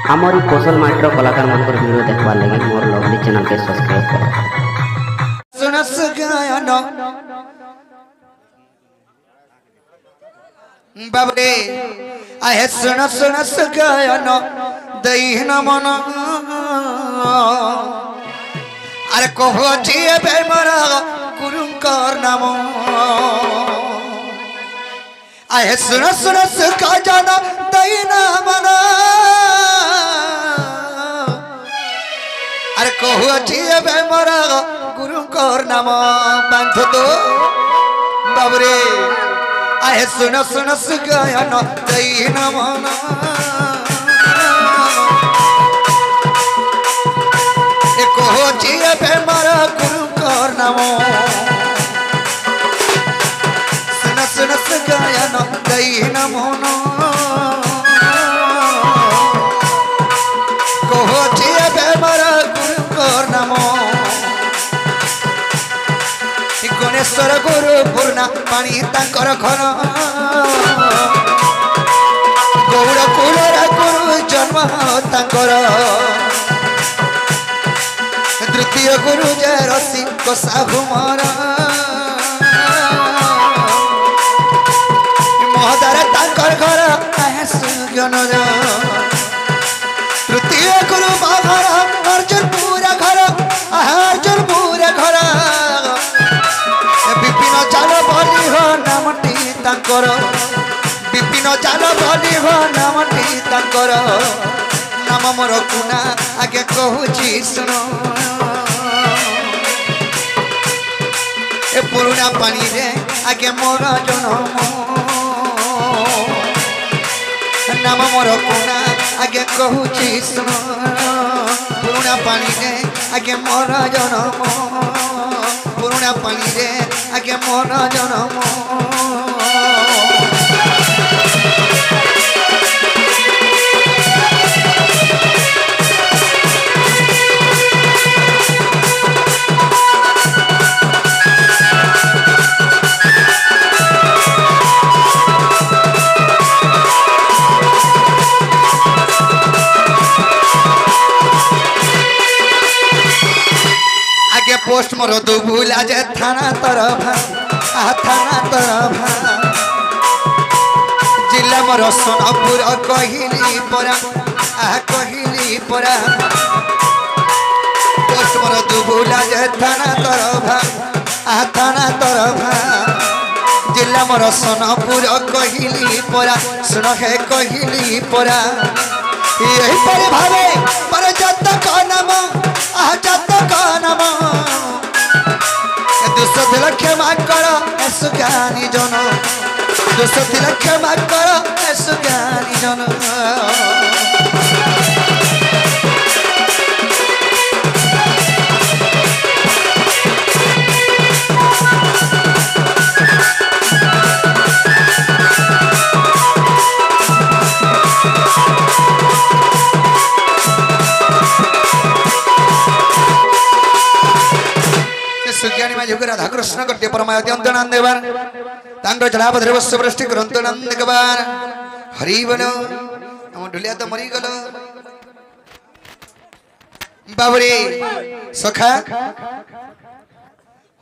हमारी कौशल माइट्रो कलाकार मान वीडियो देखवार लगे मोर लवली चैनल के सब्सक्राइब करो बाबरे आहे सुन सुन गायन दईन मन अरे कहो जिए बेमरा गुरुकर नाम आहे सुन सुन गायन दईन मन अरे कहो जिए बेमरा गुरुकर नाम बांध दो बाबरे आहे सुन सुन गायन दईन मन कहो जिए बेमरा गुरुकर नाम सुन सुन गायन दईन मन कहो जिए बेमरा गुरुकर नाम गणेश्वर गुरु पूर्णा पानी तांकर घर गौड़ कुलर गुरु जन्म तांकर तृतीय गुरु जय रसी को साहू मार महदार तांकर घर सुजन तृतीय गुरु बाघर अर्जुनपुर घर अर्जुनपुर घर विपिन चाल बलि हो नामटी तांकर विपिन चाल बलि हो नामटी तांकर नाम मोर कुना आगे कहूची सुन ए पुरुना पानी रे आगे मोर जनम नाम मोर कुना आगे कहूची सुन पुरुना पानी रे आगे मोर जनम पुरुना पानी रे आगे मोर जनम पोस्ट मोर दुबुला जे थाना तरफा थाना तरफा जिला मोर सोनपुर कहली परा कहली परा पोस्ट मोर दुबुला जे थाना तरफा जिला मोर सोनपुर कहली परा सुन है कहली परा यही पर भावे पर जत का नाम जत का नाम दुसो दिल क्षमा करो सुज्ञानी जन दुसो दिल क्षमा करो सुज्ञानी जन सुज्ञानी माझे राधा कृष्ण करते परमायती अंतनान देवार तांग जलापधरे वस्त्र वृष्टि ग्रंथनंद गवार हरि बनो हम ढुलिया तो मरी गलो बाबरे सखा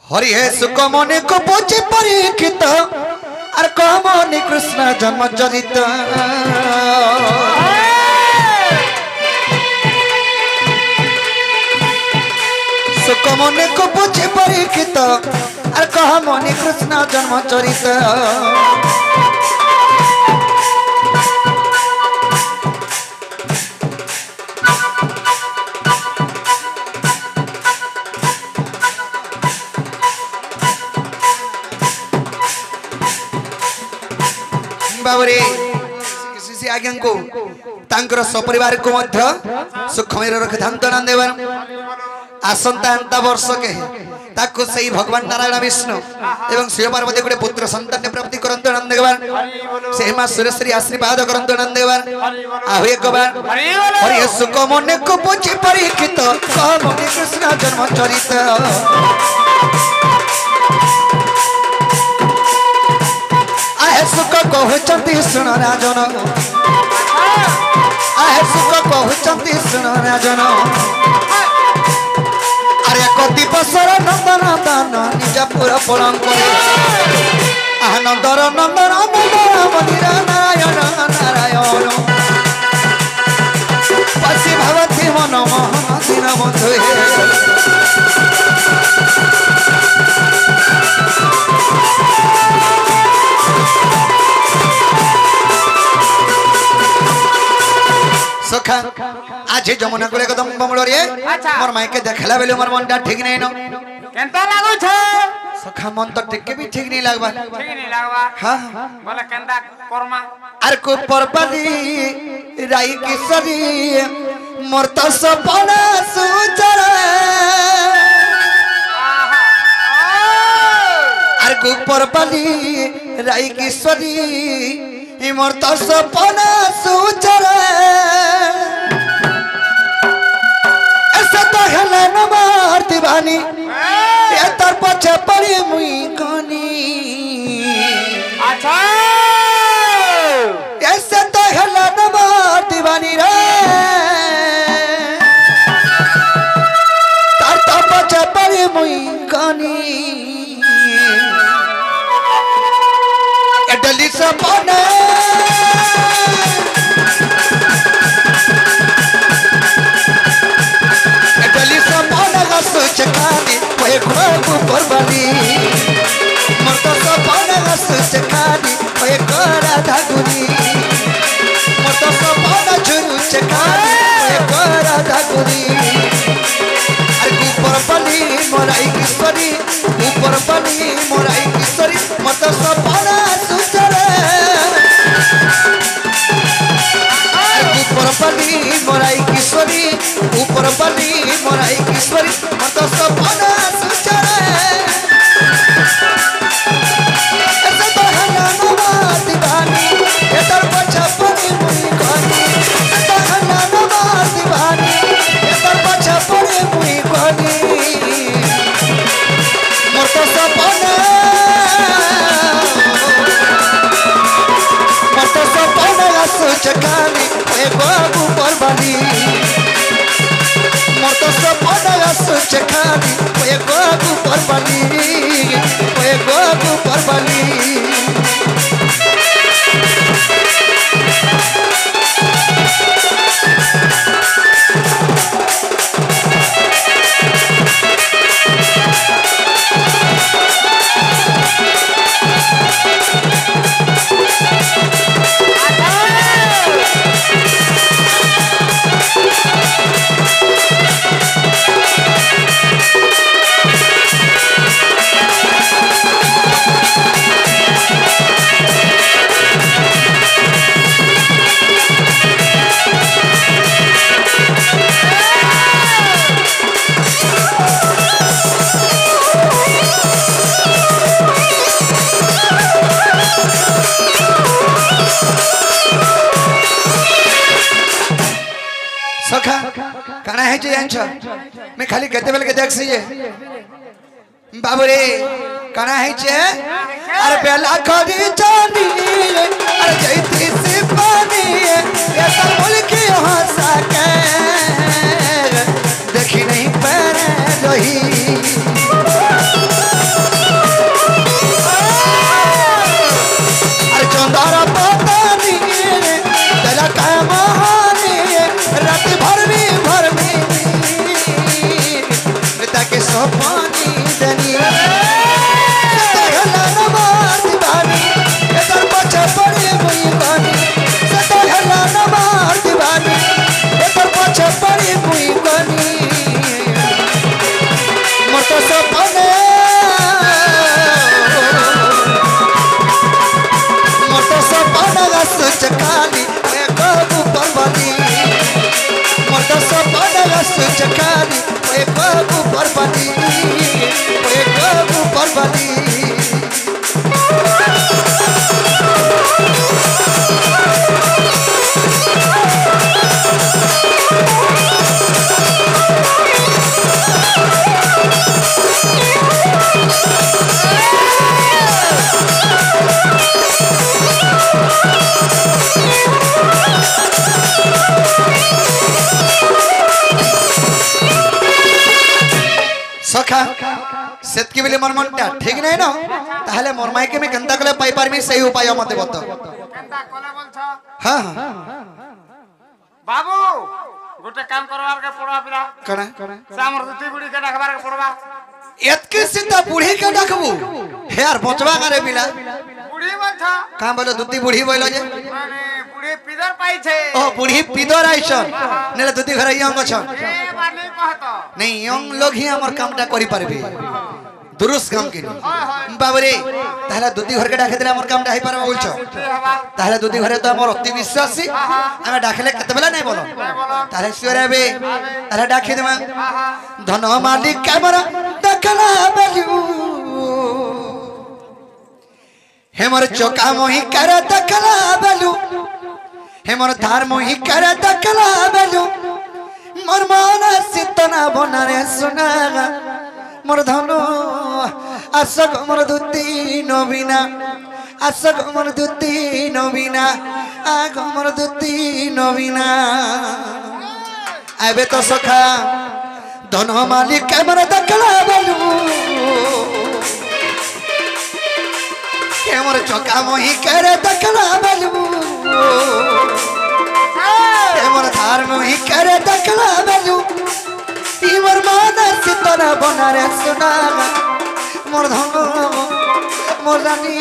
हरि है सुख मने को पोचे परीक्षित और कमने कृष्ण जन्म चरित सुख मने को पूछे परीक्षित और कह मने कृष्ण जन्म चरित बाबरे किसी आज्ञा को तांकर सपरिवार को मध्य सुखमय रखिथांत देवार आसंता अंता वर्ष के ताको सही भगवान नारायण विष्णु एवं शिव पार्वती गुड़े पुत्र संतान प्राप्ति करंतु नंद गवार से मां सुरेश्वरी आशीर्वाद करंतु नंद गवार आहुए गवार हरि सुख मने को पूछी परीक्षित कमने कृष्ण जन्म चरित आहे सुख कहते सुन राजन आहे सुख कहते सुन राजन अरे कति बसर नंदन दान निज पुर पलंक आनंदर नंदन नंदन मनिरा नारायण नारायण पशि भवती मन मोहन दिन बंधु सखा आज जमुना कुले कदम बमलो रे मोर माई के देखला बेले मोर मनटा ठीक नहीं न केनता लागो छ सखा मन तो टिके भी ठीक नहीं लागबा ठीक नहीं लागबा हां बोले केनता कर्मा अर को परपली राई किशोरी मोर तो सपना सुचर अर को परपली राई किशोरी मोर तो सपना सुचर ऐसा तो हला न मार दीवानी ये तर पछे पड़ी मुई कोनी अच्छा ऐसे तो हला न मार दीवानी रे तर तो पछे पड़ी मुई कोनी डली सपने डली सपने का सोच खानी कोई खूब परवानी मर तो सपने का सोच खानी कोई कोरा धागुनी मर तो सपने झुरुच खानी कोई कोरा धागुनी अरे ऊपर बली मोराई किशोरी ऊपर बली मोराई किशोरी मर तो सपना ऊपर बली मोराई किशोरी ऊपर बली मोराई किशोरी मत सपना सुचरे ऐसे तो हला नवा दीवानी ये तर पछा पड़ी मुई कोनी ऐसे तो हला नवा दीवानी ये तर पछा पड़ी मुई कोनी मत सपना मत सपना सोच खानी बाबू परवानी मोर तो सपना सोच खानी ओए बाबू परवानी सखा काना है जे यांछ मैं खाली केते बेल के देख सीए बाबू रे काना है जे अरे बेला खड़ी जानी अरे जैती से पानी ये तो मुल्क हंसा के देखी नहीं पर रही अरे चंदारा पतानी तेरा काम रात भर में ताके सोपानी दनी हला नमाज दीवानी इधर पछा पड़े मुई पानी सदा हला नमाज दीवानी इधर पछा पड़े मुई पानी मत सपने मत सपना सोच खाली मैं बाबू परवानी मत सपना सोच खाली मैं बाबू परवानी मैं बाबू परवानी सेतकी बेले मोर मनटा ठीक नहीं न ताहले मोर माई के मैं केनता कले पाई पारमी सही उपाय मते बतो केनता कोले बोलछ हां बाबू गोटे काम करवार के पड़वा पिला कणा सामर दुती बुड़ी के रखबार के पड़वा एतके सीधा बूढ़ी के डाकबू हे यार बचवा करे बिला बुढ़ी बोलछ का बोलो दुती बूढ़ी बोलो जे माने बुढ़ी पिदर पाई छे ओ बूढ़ी पिदर आइछन नेले दुती घर यंग छन ए बानी कहत नहीं यंग लोग ही हमर कामटा करि पारबे दुरुस्त काम के बाबरे ताहला दुती घर के डाके देले हमर कामटा होई पारबा बोलछ ताहला दुती घरे तो हमर अति विश्वासी हमें डाकले केते बेला नहीं बोलो ताहले सिवराबे ताहला डाके देमा धन मालिक कैमरा डकला बेलू हेमर चोका मोही कर डकला बेलू हेमर धार मोही कर डकला बेलू मोर मन सितना बनारे सुना मोर धनु आसक मोर दुती नबीना आसक मोर दुती नबीना आग मोर दुती नबीना आबे तो सखा धन मालिक कैमरा डकला बेलू मोर चौका मोही करे डकला बेलू मोर धार मोही करे डकला बेलू मोर मान सितना बनारे सुना मोर धन मोर रानी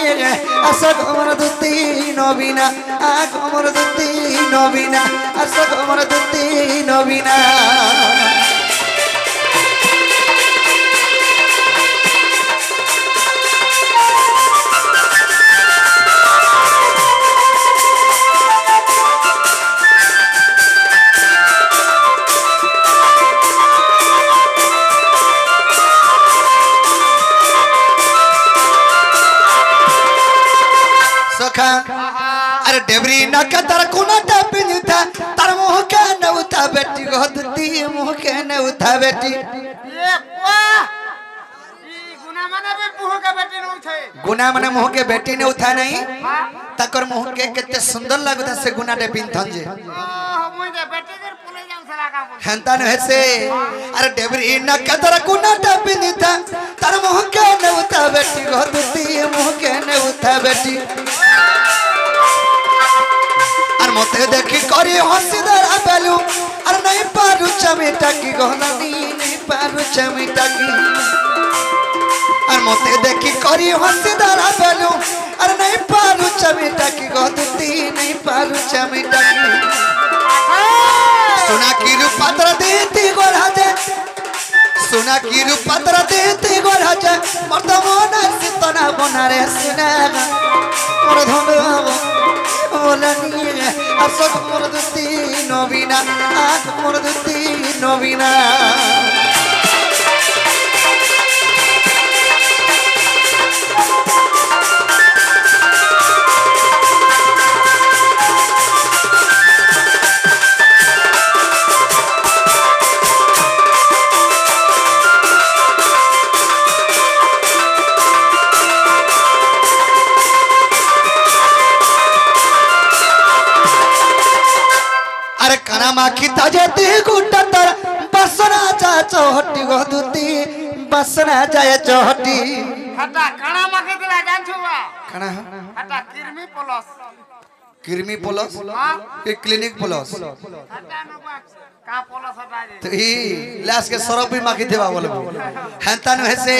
आसक मोर दुती नबीना आग मोर दुती नबीना आसक मोर दुती नबीना अरे डेबरी न कतर कोना टपिन था तार मुह के न उठा बेटी गोदती मुह के न उठा बेटी ये वाह ई गुना माने बे मुह के बेटी न उठे गुना माने मुह के बेटी ने उठा नहीं तकर मुह के केते सुंदर लागता से गुना डे पिनथन जे ओह मुई के बेटी के पुले जाऊ सला का बोल हंता न हेसे अरे डेबरी न कतर कोना टपिन था तार मुह के न उठा बेटी गोदती मुह के न उठा बेटी मते देखी करी हसीदार बेलू अरे नहीं पारू चमेटा की गहनानी नहीं पारू चमेटा की अरे मते देखी करी हसीदार बेलू अरे नहीं पारू चमेटा की गहदती नहीं पारू चमेटा की सुना की रूपात्र देती गोरा जे सुना की रूपात्र देती गोरा जे मर्द मोना सितना बनारे सुना मोर धन मोलानी आसक मोर दुती नबीना आग मोर दुती नबीना काना माखी ताजेती गुड्डा तर बसना जाए चौहटी गोदुती बसना जाए चौहटी हटा काना माखे दिला जान छुवा काना हटा किरमी प्लस हां ये क्लिनिक प्लस हटा न का प्लस हटा दे तो ही लाश के सरफ भी माखी देवा बोले हंता न हेसे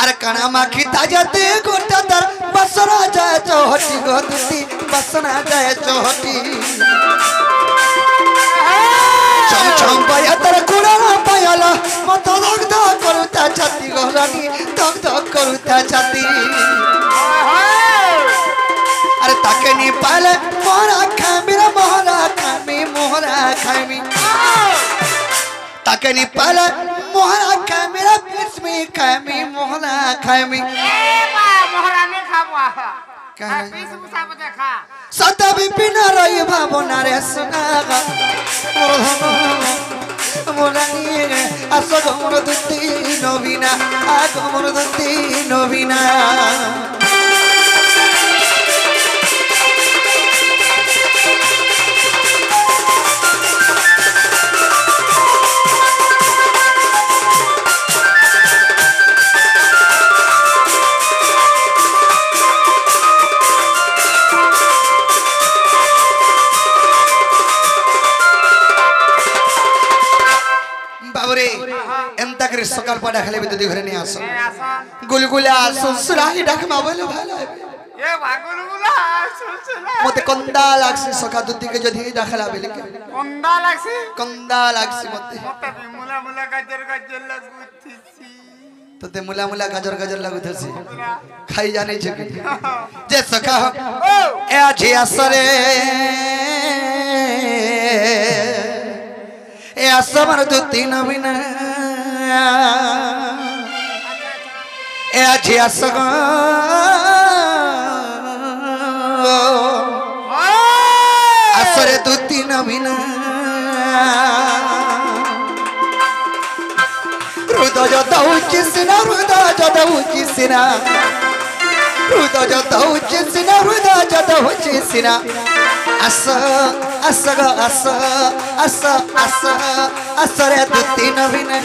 अरे काना माखी ताजेती गुड्डा तर बसना जाए चौहटी गोदुती बसना जाए चौहटी चम चम पाया तर कुड़ा पायाला मत धक धक करूता छाती गहरानी धक धक करूता छाती अरे ताके नी पाले मोहरा खामी रे मोहरा खामी ताके नी पाले मोहरा खामी रे किस्मी खामी मोहरा खामी ए बा मोहरा ने खावा कहना पीस मुसा बता खा सदा भी बिना रही भावना रे सुनागा मोलानी आसक मोर दुती नबीना आग मोर दुती नबीना କରି ସକାଳ ପଡା ଖାଲି ବିଦ୍ୟୁତ ଘରେ ନେଇ ଆସ ଆସ ଗୁଲଗୁଲା ସୁସୁରାଇ ଡାକମା ବୋଲେ ଭଲ ଏ ଭାଗୁଲଗୁଲା ସୁସୁଲା মতে কন্দা লাগছে সকা দুদিকে যদি ডাকলা বেলে কন্দা লাগছে কন্দা লাগছে মতে মতে মুলা মুলা গাজর গাজর লাগুতিছি তোতে মুলা মুলা গাজর গাজর লাগুতেছে খাই জানি যে কি যে সকা ও এ আজি আসরে এ আসমার দুতি নবিনা এ আজি আসগা আসরে দুতি নবিনা হৃদয় দৌচি সিনা হৃদয় দৌচি সিনা হৃদয় দৌচি সিনা হৃদয় দৌচি সিনা আস আস গো আস আস আস আসরে দুতি নবিনা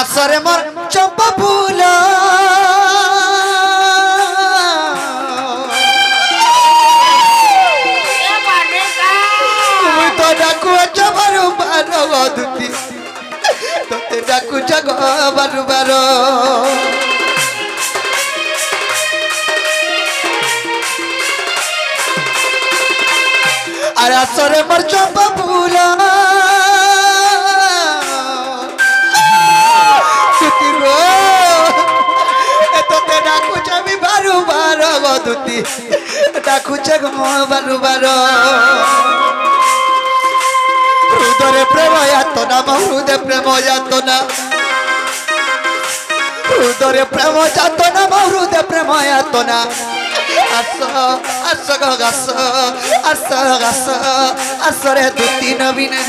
আসরে মোর চম্পা ফুল তুই তো ডাকু বারু বারো দুতি তোতে ডাকু জগ বারু বারো আর আসরে মোর চম্পা ফুল তোতে ডাকুছ আমি বারু বারো দুতি ডাকুছ বারু বারো হৃদয়ে প্রেম যাতনা হৃদয়ে প্রেম যাতনা হৃদয়ে প্রেম যাতনা হৃদয়ে প্রেম যাতনা আস আস গাস আস গাস আসরে দুতি নবীনা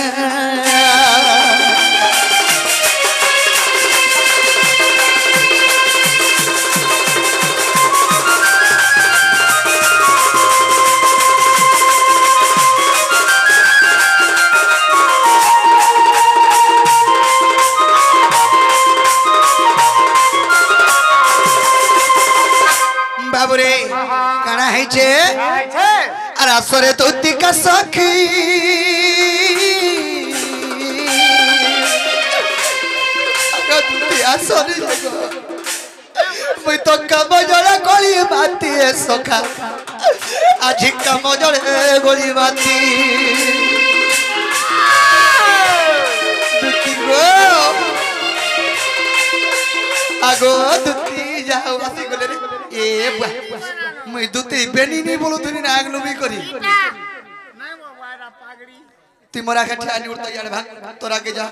বাবুরে কানা হইছে আইছে আর আসরে দুতি কা সখী দুতি আসরে মুই তো কাম জড়া গলি মাতি সখা আজি কাম জড়ে গলি মাতি দুতি গো আগো দুতি যাও আসি গলে রে এ মুই দুতি বেনি নি বলো তুমি না আগলমি করি নাই বাবা এরা পাগড়ি তুই মোরা কাঠি আনি উড়তা যাড় ভাগ তোরা কে যা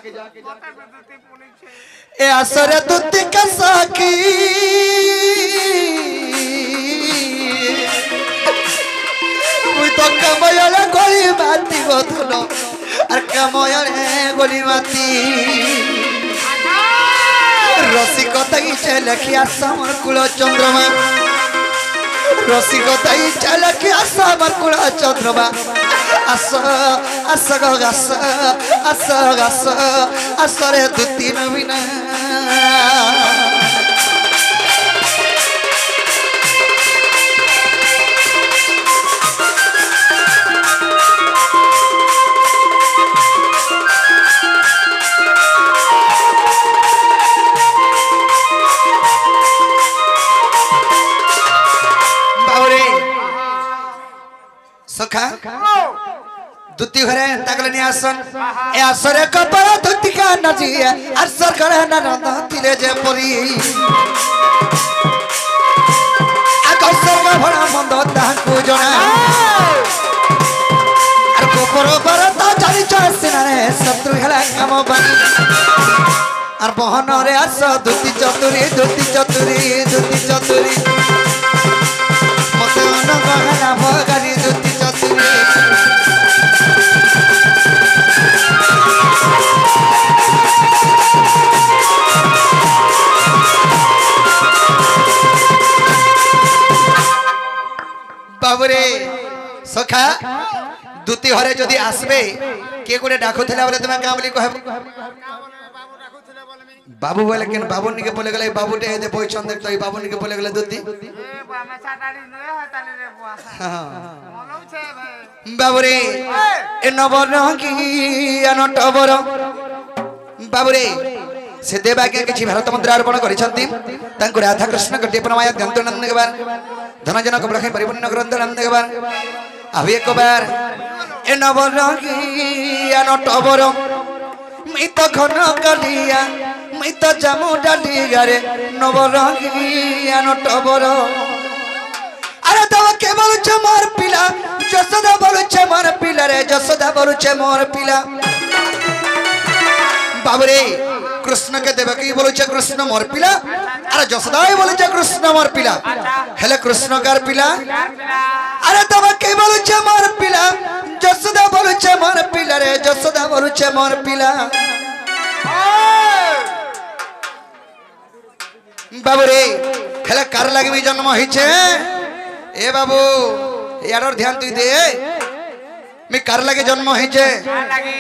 কথা দুতি পুনিছে এ আসরে দুতি কা সখী মুই তো কাময়লে গলি মাতি গথল আর কাময়লে গলি মাতি রসিকতা ইচ্ছে লেখিয়া সামর কুল চন্দ্রমা রসিকতা ইচ্ছে লেখিয়া সামর কুল চন্দ্রমা আস আস গো গাস আস গাস আসরে দুতি নবীনা সখা দুতি ঘরে তাগলে নি আসন এ আসরে কপড় দুতি কা নজি আসর করে না নতিলে যে পরি আকসর গা ভরা মন্দ তাহাকু জনা আর কপড় পর তা জানি চসিনারে শত্রু হেলা কাম বানি আর বহনরে আস দুতি চতুরি দুতি চতুরি দুতি চতুরি মতে অন গহনা ভগারি দুতি চতুরি বাবুরে सखा दूती घरे जदि आसबे के गोटे डाकुला बोले तुम क्या बोली कह बाबू बोले कि बाबू निके बोले गले बाबू टे दे पोइछन देख तो बाबू निके बोले गले दूती बाबू रे ए नबर की अनटबर बाबू रे से देवाज्ञा किछि भारत मंत्र अर्पण करिसंती तांको राधा कृष्ण कटे प्रमाय दंत नंद गबार धनजनक ब्रह्म परिपूर्ण ग्रंथ नंद गबार अब एक बार ए नबर की अनटबर मित घन कलिया मित जामु डालिया रे नबर की अनटबर अरे तब के बोलुछ मोर पिला जसोदा बोलुछ मोर पिला रे जसोदा बोलुछ मोर पिला बाबरे कृष्ण के देवकी बोलुछ कृष्ण मोर पिला अरे जसोदा बोलुछ कृष्ण मोर पिला हेले कृष्ण कार पिला अरे तब के बोलुछ मोर पिला जसोदा बोलुछ मोर पिला रे जसोदा बोलुछ मोर पिला बाबरे हेले कार लागि भी जन्म होइछे ए बाबू यार ध्यान तु दे मी कार लगे जन्म होइछे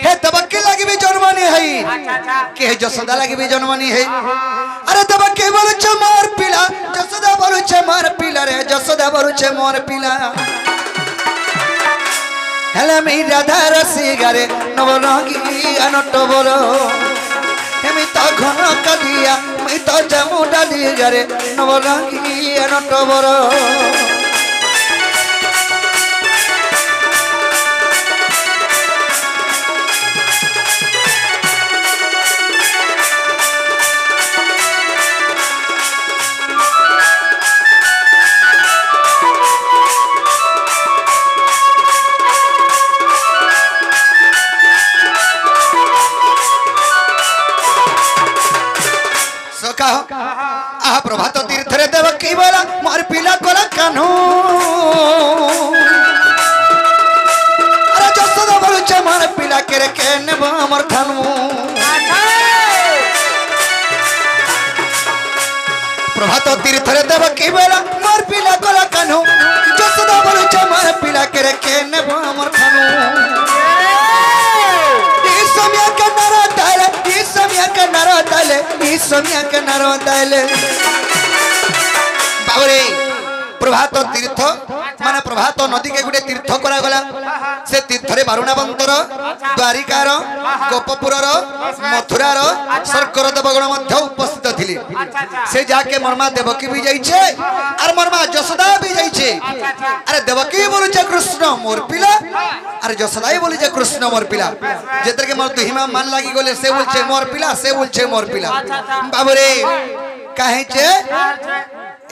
हे तबक्के लगे भी जन्म नहीं है के जसोदा लगे भी जन्म नहीं है अरे तबक्के बोलुछ मोर पिला जसोदा बोलुछ मोर पिला रे जसोदा बोलुछ मोर पिला हेले मी राधा रसी गारे नवरंगी अनटबर हेमी तो घन कलिया मी तो जामु डाली गारे नवरंगी अनटबर आह प्रभात तीर्थ रे देव की बोला मोर पिला कोला कान्हू अरे जसोदा बोलुछ मोर पिला केरे के नेब हमर थानू प्रभात तीर्थ रे देव की बोला मोर पिला कोला कान्हू जसोदा बोलुछ मोर पिला केरे के नेब हमर थानू समय के नरो ताले समय के नरो ताले समय के नरो ताले बाबरे प्रभात तीर्थ माने प्रभात नदी के गुटे तीर्थ करा गला से तीर्थ रे बारुणा बंदर द्वारिकार गोपपुरर मथुरार सरकर देवगण मध्य उपस्थित थिले से जाके मर्मा देवकी भी जाइछे और मर्मा जसोदा भी जाइछे अरे देवकी बोलुछे कृष्ण मोर पिला अरे जसोदा बोलुछे कृष्ण मोर पिला जेतर के मोर दुहिमा मान लागी गले से बोलछे मोर पिला से बोलछे मोर पिला बाबरे काहे छे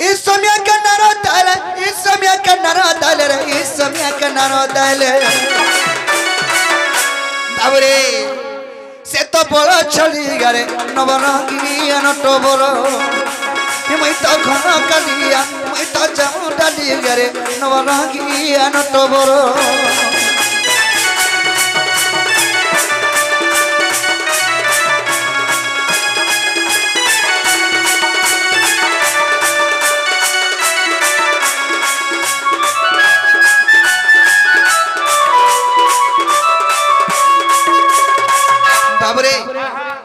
इस समय के नरो ताले इस समय के नरो ताले रे इस समय के नरो ताले बाबरे से तो बड़ छली गरे नवरंगी अनटबर मैं तो घन कलिया मैं तो जामु डाली गरे नवरंगी अनटबर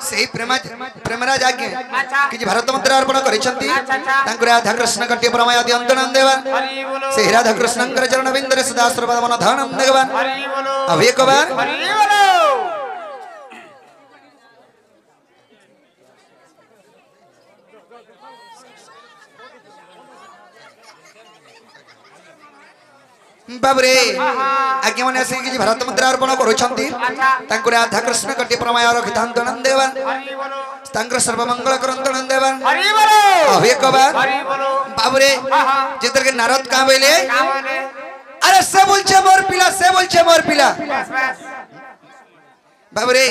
से प्रेमराज आज्ञे कि भारत मंत्र अर्पण करिसंती तांको राधा कृष्ण कटे प्रमाय आदि अंतनंद देवा से राधा कृष्ण चरण बिंदरे सदा सर्वदा मन धनम देवा अब एक बार बाबरे आज्ञा माने से कि भारत मंत्र अर्पण करूछंती तांको राधा कृष्ण कटे प्रमाय रखितांत नंद देवा तांकर सर्व मंगल करंत नंद देवा हरि बोलो अब एक बार बाबरे जेतर के नारद का बोले अरे से बोलछे मोर पिला से बोलछे मोर पिला बाबरे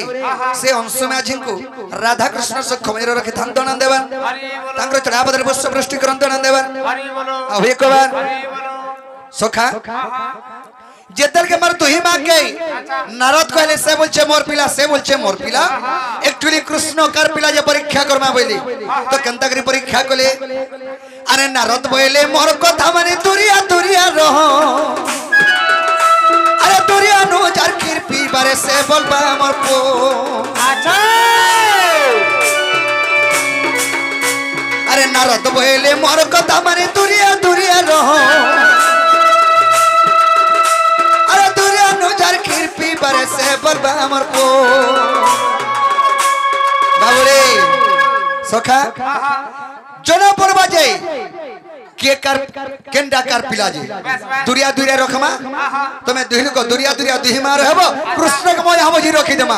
से अंश माझी को राधा कृष्ण सख मेर रखितांत नंद देवा तांकर चढ़ापदर पुष्प वृष्टि करंत नंद देवा अब एक बार सखा जेतर के मर तुही मां के नारद कहले से बोलछे मोर पिला से बोलछे मोर पिला एक्चुअली कृष्ण कर पिला जे परीक्षा करमा बोली तो केनता करी परीक्षा कले अरे नारद बोले मोर कथा माने दुरिया दुरिया रहो दुरिया नो जार खीर पीबारे से बोलबा मोर पो अच्छा अरे नारद बोले मोर कथा माने दुरिया दुरिया रहो अरे दुरिया नो जार खीर पीबारे से बोलबा मोर पो बाबूरे सखा जना पड़वा जाए के कर केंडा कर पिला जी दुरिया दुरिया रखमा तुम्हें दुहिल को दुरिया दुरिया दुहि मार हेबो कृष्ण के मोय हम जी रखी देमा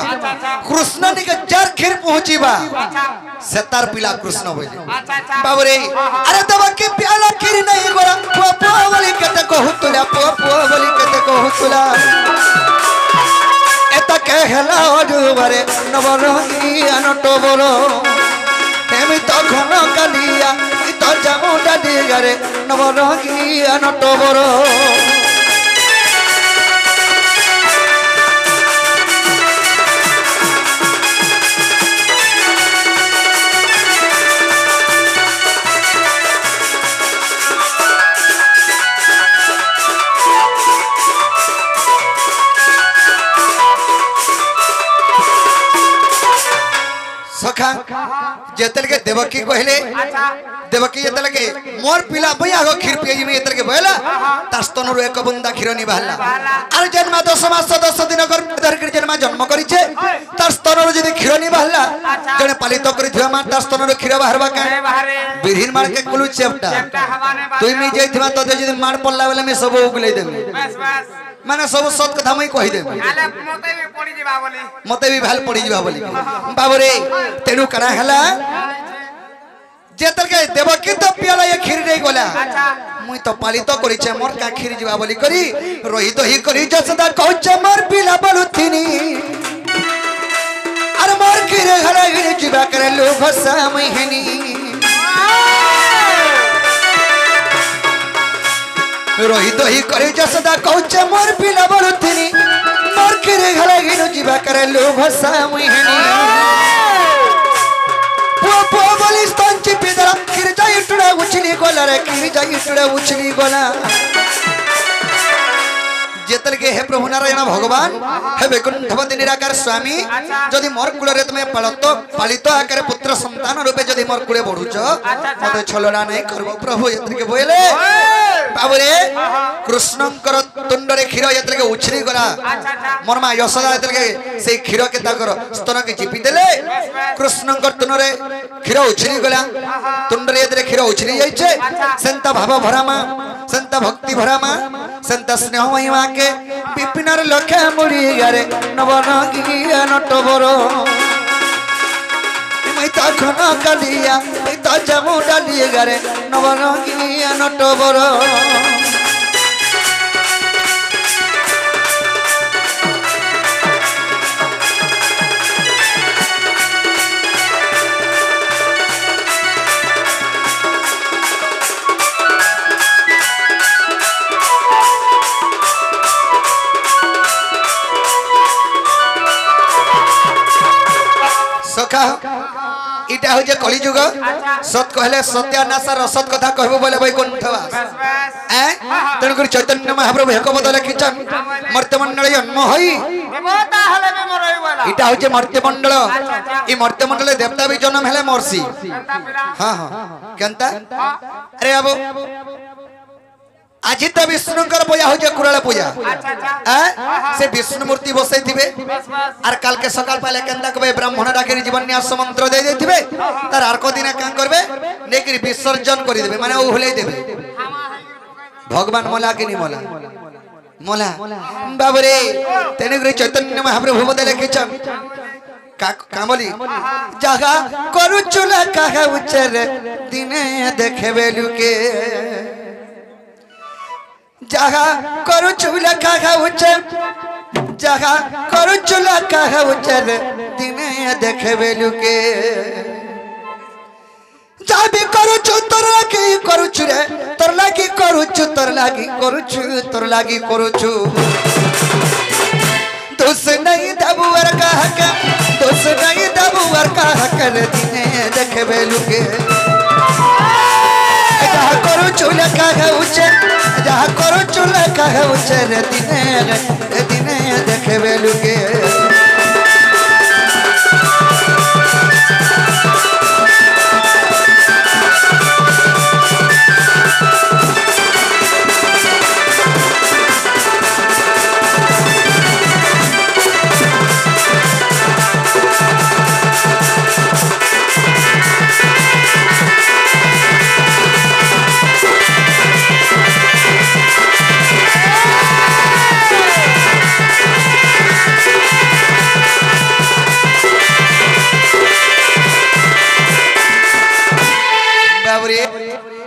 कृष्ण नि के जार खीर पहुंचीबा सेतार पिला कृष्ण होइले बाबू रे अरे तब के प्याला खीर नहीं गोरा पो पो बोली कते को हुतुला पो पो बोली कते को हुतुला एता कहला ओडुवरे नवरंगी अनटो बोलो एमी तो घन कालिया तो जामुडा दिगारे नवरंगी अनटो बोलो सखा जेतल के देवकी कहले देवकी जेतल के मोर पिला भैया हो खीर पिए में जेतल के बहला तास्तन रो एक बुंदा खीर नि बहला अरे जन्म 10 मास 10 दिन कर धर के जन्म जन्म करिछे तास्तन रो जदी खीर नि बहला जने पालित करि थिवा मा तास्तन रो खीर बाहरबा का बिरहिन मार के कुलु चेपटा तुई मी जइथिवा त जदी मार पल्ला बेले में सब उगले देबे बस बस माने सब सत कथा मई कहि देबे आले मते भी पड़ी जिबा बोली मते भी भाल पड़ी जिबा बोली बाबू रे तेनु करा हला जेतल के देवकी तो पियाला ये खीर नहीं गोला मुई तो पालित करिछे मोर का खीर जिबा बोली करी रोही तो ही करी जसदा कहछ मोर पिला बोलुथिनी अरे मोर खीर घरे घरे जिबा करे लो भसा महीनी रोही तो ही करे जसदा कहछ मोर पिला बोलुथिनी मोर खीर घरे घरे जिबा करे लो भसा महीनी पो बोली स्तंची पिदरा खीर जाई टुडा उछली गोला रे खीर जाई टुडा उछली गोला जेतल के हे प्रभु नारायण भगवान हे वैकुंठपति निराकार स्वामी जदि मोर कुलरे तुमे पालित आकारे पुत्र संतान रूपे जदि मोर कुले बढ़ुछ मते छलना नहीं करबो प्रभु जेतल के बोले बाबू रे कृष्णंकर तुंडरे खीर जेतल के उछली गला मोर मा यशोदा जेतल के से खीर के ताकर स्तन के चिपी देले कृष्णंकर तुंडरे खीर उछली गला तुंडरे जेतल खीर उछली जाइछे संता भाव भरामा संता भक्ति भरामा संता स्नेह महिमा के पिपिनार लखे मुड़ी गारे नवरंगी अनटो बोरो मैता घन कालिया मैता जामुडा लिए गारे नवरंगी अनटो बोरो सखा इटा हो जे कली जुग सत कहले सत्यानाशा रसत कथा कहबो बोले वैकुंठवास ए तन कर चैतन्य महाप्रभु एक बदले किचन मर्त्य मंडल जन्म होई देवता हले में मरई वाला इटा हो जे मर्त्य मंडल ई मर्त्य मंडल देवता भी जन्म हेले मरसी हां हां केनता अरे बाबू आज तो विष्णुकर पूजा हो कुराला पूजा से विष्णु मूर्ति बसई थिबे आर काल के सकाल पाले केंदा कबे ब्राह्मण डाके जीवन न्यास मंत्र दे देथिबे तार आर को दिन का करबे नेकरी विसर्जन करि देबे माने ओहलै देबे भगवान मोला के नि मोला मोला बाबू रे तेने चैतन्य महाप्रभु बदले किचन कामली जगा करू चुला कहा उच्चर दिने देखबे लुके जगा करू चुला कहा उच्चर जगा करू चुला कहा उच्चर दिने देखबे लुके जाबी करू छु तोर लागी करू छु रे तोर लागी करू छु तोर लागी करू छु तोर लागी करू छु दोस नहीं दबुवर का हक दोस नहीं दबुवर का हक दिने देखबे लुके जहाँ करू चूल्हा का है उच्चर जहाँ करू चूल्हा का है उच्चर दिने दिने देखबे लुके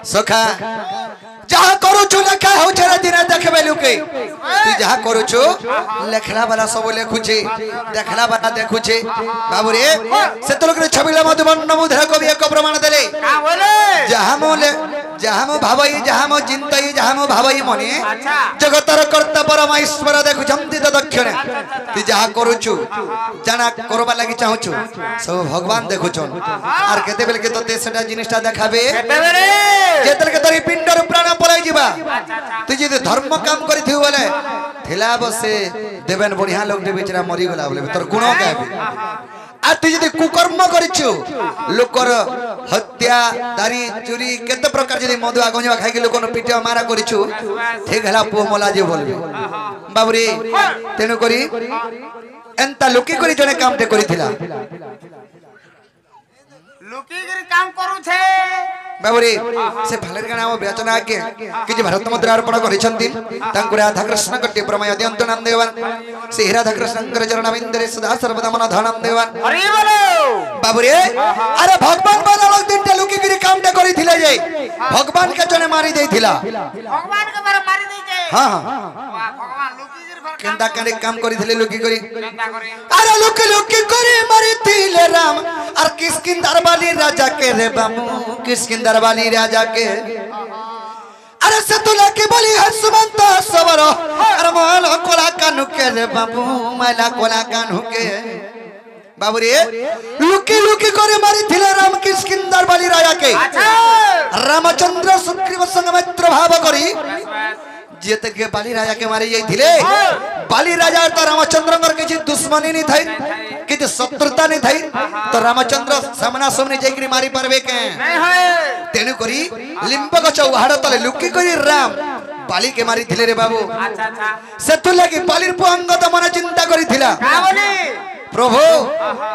सखा जहाँ करूछु लेखा हो छे दिन देखबे लुके तू जहाँ करूछु लेखला वाला सब लेखुछे देखला वाला देखुछे बाबू रे से तो लोग छबिला मधुबन नमुधर कवि एक प्रमाण देले का बोले जहाँ मो भावई जहाँ मो चिंतई जहाँ मो भावई मने जगतर कर्ता परमेश्वर देखु जमती तो दक्षिण तू जहाँ करूछु जाना करबा लागि चाहूछु सब भगवान देखुछन आर केते बेल के तो तेसटा जिनिसटा देखाबे जेतल के तरी पिंडर प्राण पलाई जिबा तू जे धर्म काम करी थिउ बोले थिला बसे देबन बढ़िया लोग बेचारा मरी गला बोले तोर गुण कहबे आ तू जे कुकर्म करिछु लोकर हत्या दारी चोरी केते प्रकार जे मधु आगंजवा खाइ के लोकन पिटिया मारा करिछु ठीक हला पो मोला जे बोलबे बाबूरी तेनु करी एंता लोकी करी जने काम ते करिथिला लुकीगिरी काम करू छे बाबूरी से भालेर गाना हम बेचना आके कि जे भारत मुद्रा अर्पण करिसंती तांको राधा कृष्ण कट्टे प्रमय अत्यंत नाम देवन से राधा कृष्ण कर चरण बिंदरे सदा सर्वदा मन धनम देवन हरि बोलो बाबूरी अरे भगवान बाला लोग दिन ते लुकीगिरी काम ते करिथिले जे भगवान के जने मारी देथिला भगवान के बारे मारी दे जे हां हां वाह भगवान लुकीगिरी पर केंदा करे काम करिथिले लुकी करी केंदा करे अरे लुकी करे मारिथिले राम और किसकिंदर वाली राजा के रे बाबू किसकिंदर वाली राजा के अरे सतुला के बोली हसमंत सवर अरे माला कोला कानु के रे बाबू माला कोला कानु के बाबू रे लुकी करे मारिथिले राम किसकिंदर वाली राजा के रामचंद्र सुग्रीव संग मित्र भाव करी जेते के बाली राजा के मारी जाइथिले बाली राजा तो रामचंद्र कर के दुश्मनी नहीं थई कि शत्रुता नहीं थई तो रामचंद्र सामना सामने जाइकरी मारी परबे के नहीं है तेनु करी लिंबक चौहाड़ तले लुकी करी राम बाली के मारी थिले रे बाबू अच्छा अच्छा सेतु लगी बालीर पुअंगत मन चिंता करी थिला का बोली प्रभु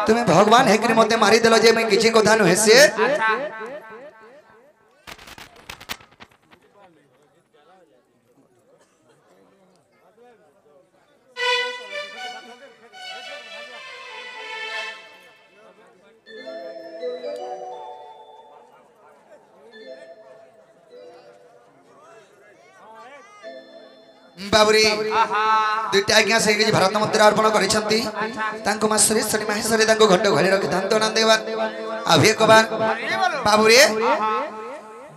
तुम्हें भगवान हेकरी मते मारी देलो जे मैं किछि कथा न हेसे अच्छा बाबूरी दुईटा आज्ञा से भारत मुद्रा अर्पण करिसंती तांको मासरे शनि माहेश्वरी तांको घंट घड़ी रखि दांतो नाम देवान अभी कबार बाबूरी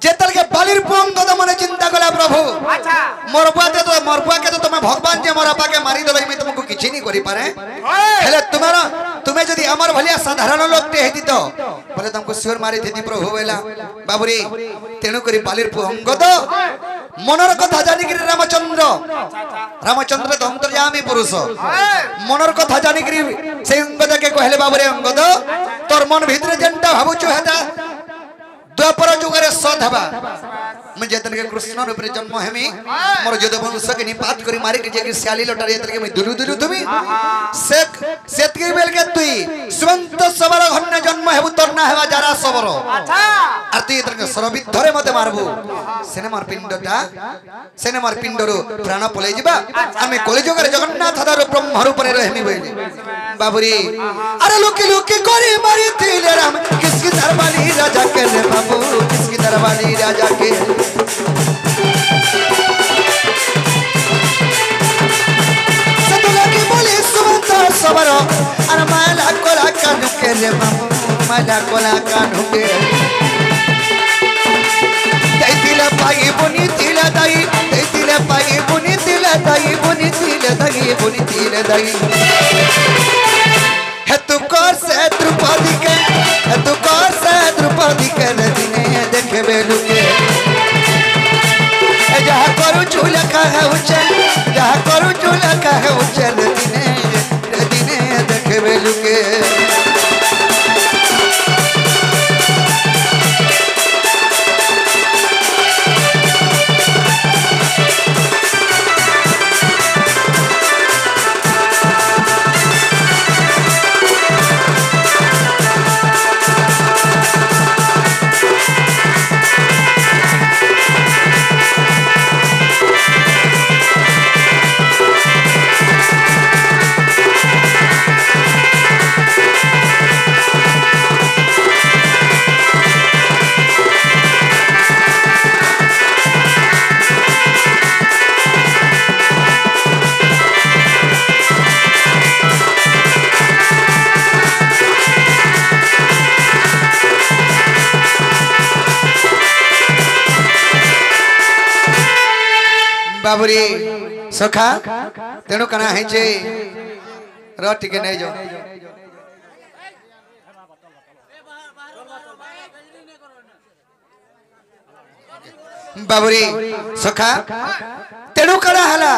जेतल के बालीर पुंगद मने चिंता कला प्रभु अच्छा मोर बुआ के तो तुम भगवान जे मोर आपा के मारी देलो मैं तुमको किछि नहीं करि पारे हेले तुम्हें जदी अमर भलिया साधारण लोग ते हेती तो बोले तुमको सिर मारी देती प्रभु वेला बाबूरी तेनु करी बालीर पुंगद मनर कथा जानी कि रामचंद्र तो अंतर्यामी पुरुष मनर कथा जानी कि से अंगद के कहले बाबूरे अंगद तोर मन भीतर जेंटा भाबुछु हेता द्वापर जुगरे सधबा मैं जेतन के कृष्ण रूप रे जन्म हेमी मोर जद वंश के निपात करी मारे के जे श्याली लटर जेतन के मैं दुलु तुमी सेत के बेल के तुई सुवंत सबर घन्न जन्म हेबु तोर ना हेबा जरा सबर अच्छा आरती जेतन के सरबित धरे मते मारबु सेने मार पिंडटा सेने मार पिंडरो प्राण पले जिबा आमे कलिजुगरे जगन्नाथ दार ब्रह्म रूप रे रहमी बइले बाबूरी अरे लुकी करी मारी थिले राम किसकी दरबारी राजा के रे बाबू किसकी दरबारी राजा के सतुला की बोली सुमंत सबर अरे माला कोला कानु के रे बाबू माला कोला कानु के दैतिले पाई बुनी तिले दाई दैतिले पाई बुनी तिले दाई बुनी तिले दाई बुनी तिले दाई है तू कर से द्रौपदी के है तू कर से द्रौपदी के दिने देखबे लुके जहाँ करू चूल्हा का है उचल जहाँ करू चूल्हा का है उचल दिने बाबुरी सखा तेणु कना है जे र टिके नहीं जो बाबुरी सखा तेणु कना हला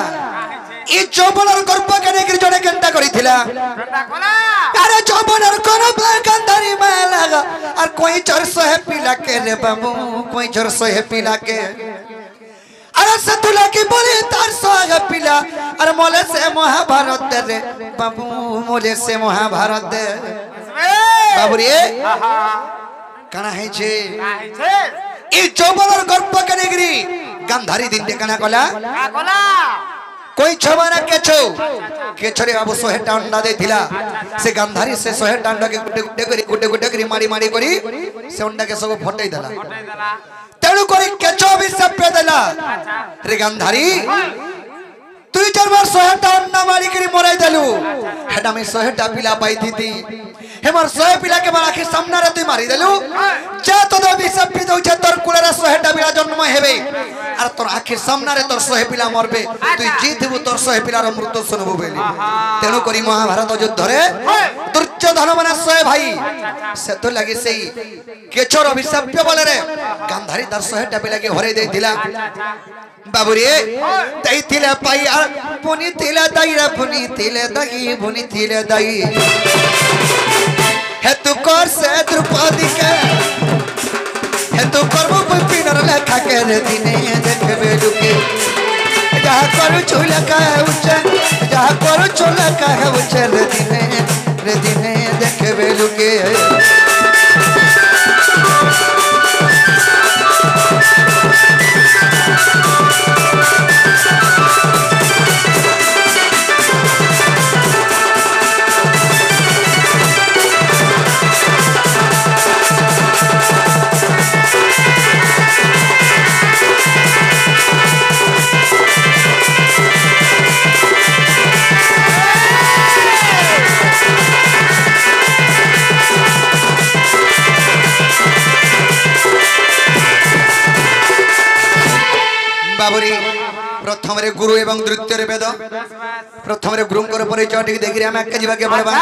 ई चौबनर गर्भ कने कि जने केनता करिथिला अरे चौबनर गर्भ गंधारी माला और कोई 400 है पिला के रे बाबू कोई 400 है पिला के अरे सतुला की बोले 400 है पिला अरे मोले से महाभारत रे बाबू मोले से महाभारत दे बाबुरी कना है छे ई चौबनर गर्भ कने गिरी गंधारी दिन कना कला कोई छवाना केछो रे बाबू 100 टा अंडा देथिला से गंधारी से 100 टा अंडा के गुटे गुटे करी मारी मारी करी से अंडा के सब फटई देला तेणु करी केछो भी सप्पे देला रे गंधारी तुई 4 बार 100 टा अंडा मारी करी मराई देलु हेडा में 100 टा पिला पाई थी हेमर 100 पिला के मारा के सामने रे तुई मारी देलु जा तो दो भी सप्पे दउ छ तोर कुलरा 100 टा पिला जन्म हेबे আর তোর আখির সামনে তোর 100 পিলা মরবে তুই জিতবু তোর 100 পিলার মৃত্যু শুনবু বলি তেণু করি মহাভারত যুদ্ধরে দুর্যোধন মানে 100 ভাই সে তো লাগি সেই কেচর অভিশাপ্য বলে রে গান্ধারী তার 100 টা পিলাকে হরাই দেইতিলা বাবুরে দেইতিলা পাই আর পুনি তিলা দাইরা পুনি তিলে দাগি পুনি তিলে দাই হে তু কর সে দ্রৌপদী কে है तो करबो कोई पिनर लेखा के रे दिने देखबे लुके जहाँ करू चूल्हा का है उच्चे जहाँ करू चूल्हा का है उच्चे रे दिने देखबे लुके बाबुरी प्रथम रे गुरु एवं द्वितीय रे वेद प्रथम रे गुरुंकर परिचय देखि रे हम आके जीवा के बड़बा